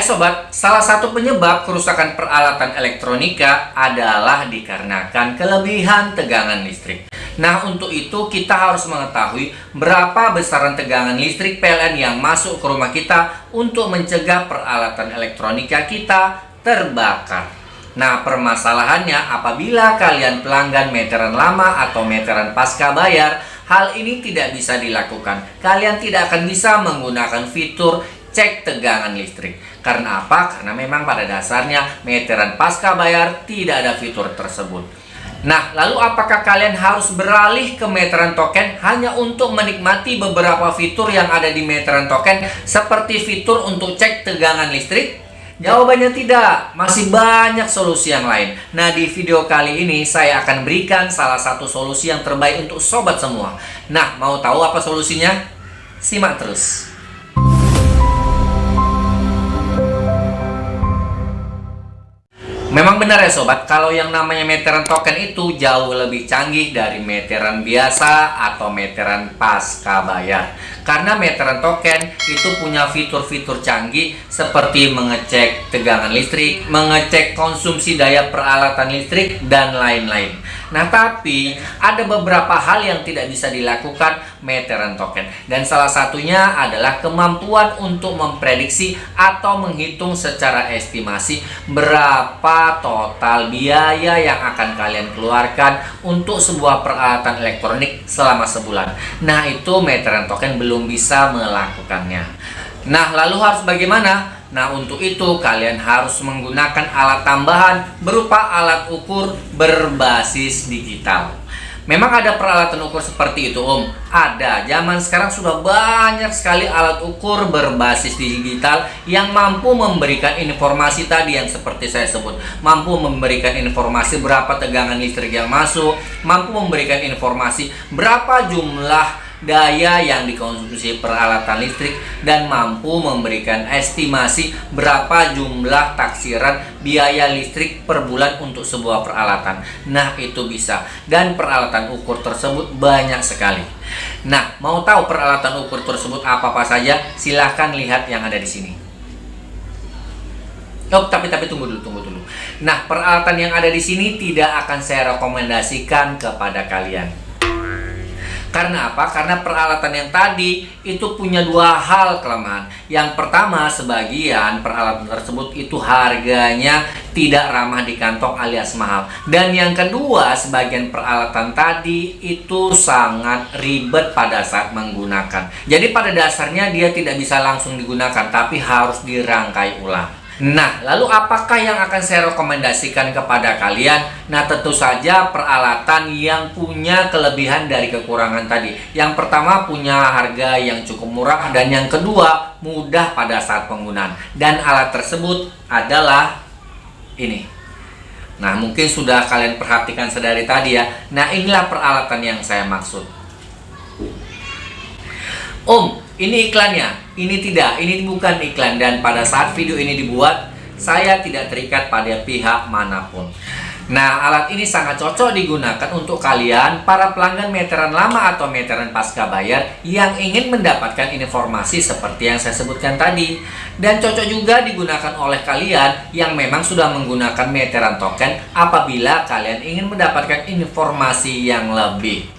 sobat, salah satu penyebab kerusakan peralatan elektronika adalah dikarenakan kelebihan tegangan listrik. Nah, untuk itu kita harus mengetahui berapa besaran tegangan listrik PLN yang masuk ke rumah kita untuk mencegah peralatan elektronika kita terbakar. Nah, permasalahannya apabila kalian pelanggan meteran lama atau meteran pasca bayar, hal ini tidak bisa dilakukan. Kalian tidak akan bisa menggunakan fitur cek tegangan listrik. Karena apa? Karena memang pada dasarnya meteran pasca bayar tidak ada fitur tersebut. Nah, lalu apakah kalian harus beralih ke meteran token hanya untuk menikmati beberapa fitur yang ada di meteran token seperti fitur untuk cek tegangan listrik? Jawabannya tidak, masih banyak solusi yang lain. Nah, di video kali ini saya akan berikan salah satu solusi yang terbaik untuk sobat semua. Nah, mau tahu apa solusinya? Simak terus. Memang benar ya sobat, kalau yang namanya meteran token itu jauh lebih canggih dari meteran biasa atau meteran pasca bayar. Karena meteran token itu punya fitur-fitur canggih seperti mengecek tegangan listrik, mengecek konsumsi daya peralatan listrik, dan lain-lain. Nah, tapi ada beberapa hal yang tidak bisa dilakukan meteran token. Dan salah satunya adalah kemampuan untuk memprediksi atau menghitung secara estimasi berapa total biaya yang akan kalian keluarkan untuk sebuah peralatan elektronik selama sebulan. Nah, itu meteran token belum bisa melakukannya. Nah, lalu harus bagaimana? Nah, untuk itu kalian harus menggunakan alat tambahan berupa alat ukur berbasis digital. Memang ada peralatan ukur seperti itu, Om. Ada. Zaman sekarang sudah banyak sekali alat ukur berbasis digital yang mampu memberikan informasi tadi yang seperti saya sebut. Mampu memberikan informasi berapa tegangan listrik yang masuk, mampu memberikan informasi berapa jumlah daya yang dikonsumsi peralatan listrik, dan mampu memberikan estimasi berapa jumlah taksiran biaya listrik per bulan untuk sebuah peralatan. Nah, itu bisa. Dan peralatan ukur tersebut banyak sekali. Nah, mau tahu peralatan ukur tersebut apa-apa saja? Silahkan lihat yang ada di sini. Oh, tapi tunggu dulu. Nah, peralatan yang ada di sini tidak akan saya rekomendasikan kepada kalian. Karena apa? Karena peralatan yang tadi itu punya dua hal kelemahan. Yang pertama, sebagian peralatan tersebut itu harganya tidak ramah di kantong alias mahal. Dan yang kedua, sebagian peralatan tadi itu sangat ribet pada saat menggunakan. Jadi pada dasarnya dia tidak bisa langsung digunakan, tapi harus dirangkai ulang. Nah, lalu apakah yang akan saya rekomendasikan kepada kalian? Nah, tentu saja peralatan yang punya kelebihan dari kekurangan tadi. Yang pertama, punya harga yang cukup murah, dan yang kedua, mudah pada saat penggunaan. Dan alat tersebut adalah ini. Nah, mungkin sudah kalian perhatikan sedari tadi ya. Nah, inilah peralatan yang saya maksud. Om, ini iklannya. Ini tidak, ini bukan iklan. Dan pada saat video ini dibuat, saya tidak terikat pada pihak manapun. Nah, alat ini sangat cocok digunakan untuk kalian para pelanggan meteran lama atau meteran pasca bayar yang ingin mendapatkan informasi seperti yang saya sebutkan tadi. Dan cocok juga digunakan oleh kalian yang memang sudah menggunakan meteran token apabila kalian ingin mendapatkan informasi yang lebih.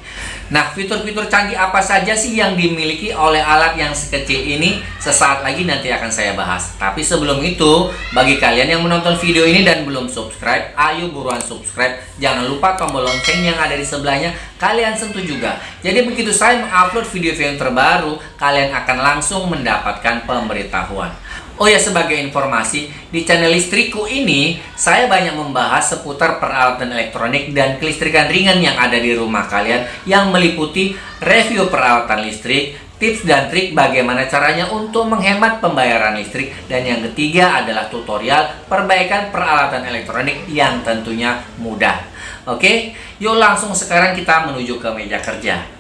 Nah, fitur-fitur canggih apa saja sih yang dimiliki oleh alat yang sekecil ini? Sesaat lagi nanti akan saya bahas. Tapi sebelum itu, bagi kalian yang menonton video ini dan belum subscribe, ayo buruan subscribe. Jangan lupa tombol lonceng yang ada di sebelahnya, kalian sentuh juga. Jadi begitu saya mengupload video-video yang terbaru, kalian akan langsung mendapatkan pemberitahuan. Oh ya, sebagai informasi, di channel Listrikku ini, saya banyak membahas seputar peralatan elektronik dan kelistrikan ringan yang ada di rumah kalian, yang meliputi review peralatan listrik, tips dan trik bagaimana caranya untuk menghemat pembayaran listrik, dan yang ketiga adalah tutorial perbaikan peralatan elektronik yang tentunya mudah. Oke, yuk langsung sekarang kita menuju ke meja kerja.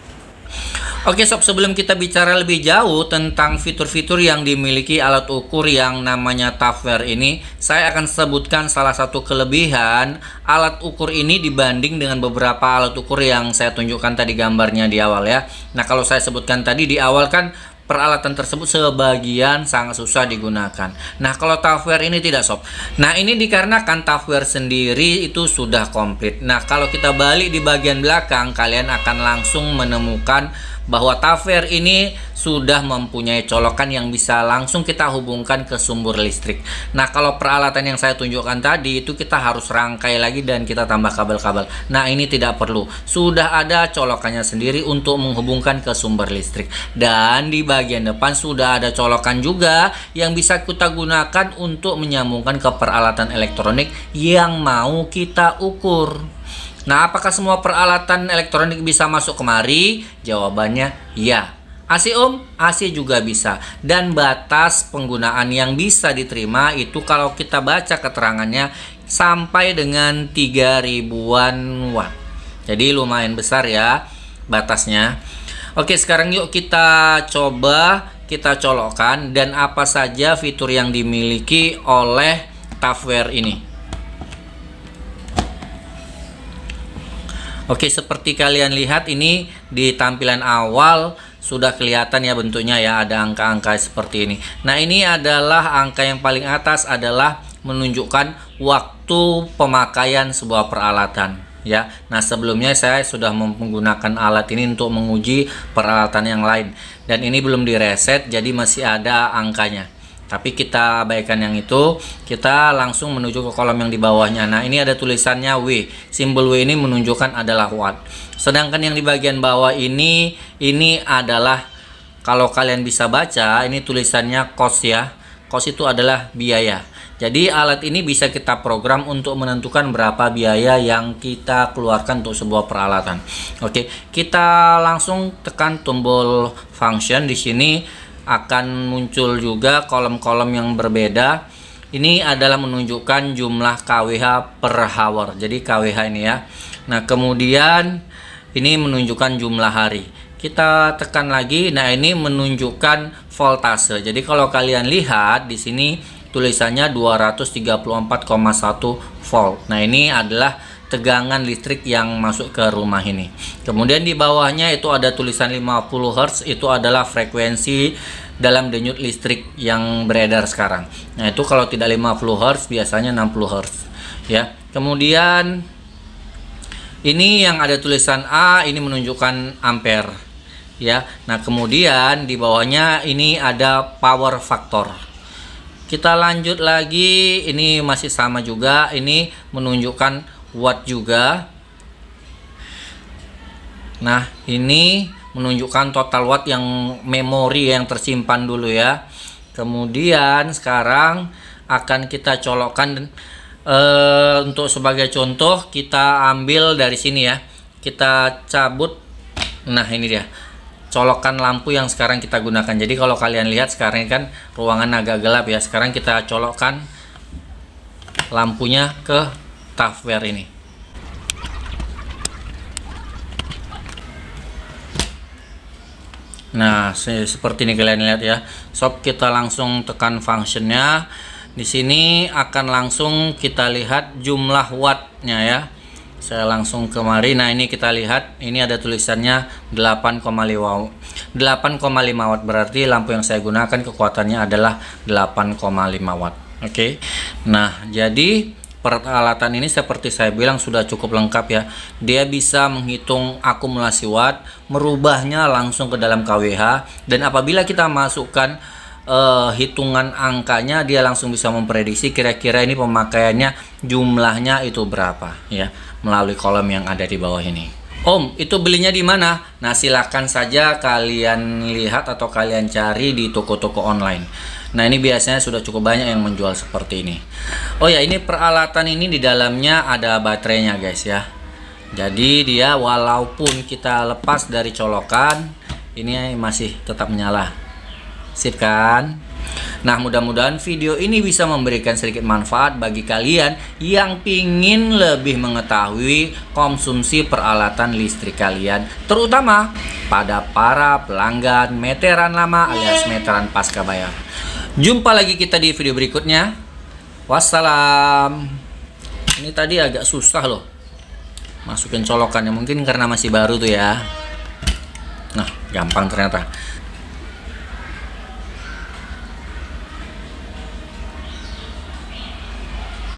Oke sob, sebelum kita bicara lebih jauh tentang fitur-fitur yang dimiliki alat ukur yang namanya Tafware ini, saya akan sebutkan salah satu kelebihan alat ukur ini dibanding dengan beberapa alat ukur yang saya tunjukkan tadi gambarnya di awal ya. Nah, kalau saya sebutkan tadi di awal kan peralatan tersebut sebagian sangat susah digunakan. Nah, kalau Tupperware ini tidak sob. Nah, ini dikarenakan Tupperware sendiri itu sudah komplit. Nah, kalau kita balik di bagian belakang, kalian akan langsung menemukan bahwa Tupperware ini sudah mempunyai colokan yang bisa langsung kita hubungkan ke sumber listrik. Nah, kalau peralatan yang saya tunjukkan tadi itu kita harus rangkai lagi dan kita tambah kabel-kabel. Nah, ini tidak perlu. Sudah ada colokannya sendiri untuk menghubungkan ke sumber listrik. Dan di bagian depan sudah ada colokan juga yang bisa kita gunakan untuk menyambungkan ke peralatan elektronik yang mau kita ukur. Nah, apakah semua peralatan elektronik bisa masuk kemari? Jawabannya ya. AC AC juga bisa. Dan batas penggunaan yang bisa diterima itu kalau kita baca keterangannya sampai dengan 3000-an watt. Jadi lumayan besar ya batasnya. Oke, sekarang yuk kita coba kita colokkan dan apa saja fitur yang dimiliki oleh Tupperware ini. Oke, seperti kalian lihat ini di tampilan awal sudah kelihatan ya bentuknya ya, ada angka-angka seperti ini. Nah, ini adalah angka yang paling atas adalah menunjukkan waktu pemakaian sebuah peralatan ya. Nah, sebelumnya saya sudah menggunakan alat ini untuk menguji peralatan yang lain dan ini belum direset jadi masih ada angkanya. Tapi kita abaikan yang itu, kita langsung menuju ke kolom yang di bawahnya. Nah, ini ada tulisannya W. Simbol W ini menunjukkan adalah watt. Sedangkan yang di bagian bawah ini adalah, kalau kalian bisa baca, ini tulisannya cost ya. Cost itu adalah biaya. Jadi alat ini bisa kita program untuk menentukan berapa biaya yang kita keluarkan untuk sebuah peralatan. Oke, kita langsung tekan tombol function di sini. Akan muncul juga kolom-kolom yang berbeda. Ini adalah menunjukkan jumlah kWh per hour. Jadi kWh ini ya. Nah, kemudian ini menunjukkan jumlah hari. Kita tekan lagi. Nah, ini menunjukkan voltase. Jadi kalau kalian lihat di sini tulisannya 234,1 volt. Nah, ini adalah tegangan listrik yang masuk ke rumah ini. Kemudian di bawahnya itu ada tulisan 50 Hz, itu adalah frekuensi dalam denyut listrik yang beredar sekarang. Nah, itu kalau tidak 50 Hz biasanya 60 Hz ya. Kemudian ini yang ada tulisan A, ini menunjukkan ampere ya. Nah, kemudian di bawahnya ini ada power factor. Kita lanjut lagi, ini masih sama juga, ini menunjukkan watt juga. Nah, ini menunjukkan total watt yang memori yang tersimpan dulu ya. Kemudian sekarang akan kita colokkan untuk sebagai contoh kita ambil dari sini ya. Kita cabut. Nah, ini dia. Colokan lampu yang sekarang kita gunakan. Jadi kalau kalian lihat sekarang kan ruangan agak gelap ya. Sekarang kita colokkan lampunya ke Tupperware ini. Nah, seperti ini kalian lihat ya. Sob, kita langsung tekan functionnya. Di sini akan langsung kita lihat jumlah wattnya ya. Saya langsung kemari. Nah, ini kita lihat, ini ada tulisannya 8,5 watt. Berarti lampu yang saya gunakan kekuatannya adalah 8,5 watt. Oke. Nah, jadi peralatan ini seperti saya bilang sudah cukup lengkap ya. Dia bisa menghitung akumulasi watt, merubahnya langsung ke dalam kWh, dan apabila kita masukkan hitungan angkanya, dia langsung bisa memprediksi kira-kira ini pemakaiannya jumlahnya itu berapa ya, melalui kolom yang ada di bawah ini. Om, itu belinya di mana? Nah, silahkan saja kalian lihat atau kalian cari di toko-toko online. Nah, ini biasanya sudah cukup banyak yang menjual seperti ini. Oh ya, ini peralatan ini di dalamnya ada baterainya guys ya. Jadi dia walaupun kita lepas dari colokan, ini masih tetap menyala. Sip kan? Nah, mudah-mudahan video ini bisa memberikan sedikit manfaat bagi kalian yang ingin lebih mengetahui konsumsi peralatan listrik kalian, terutama pada para pelanggan meteran lama alias meteran pasca bayar. Jumpa lagi kita di video berikutnya. Wassalam. Ini tadi agak susah loh masukin colokannya, mungkin karena masih baru tuh ya. Nah, gampang ternyata.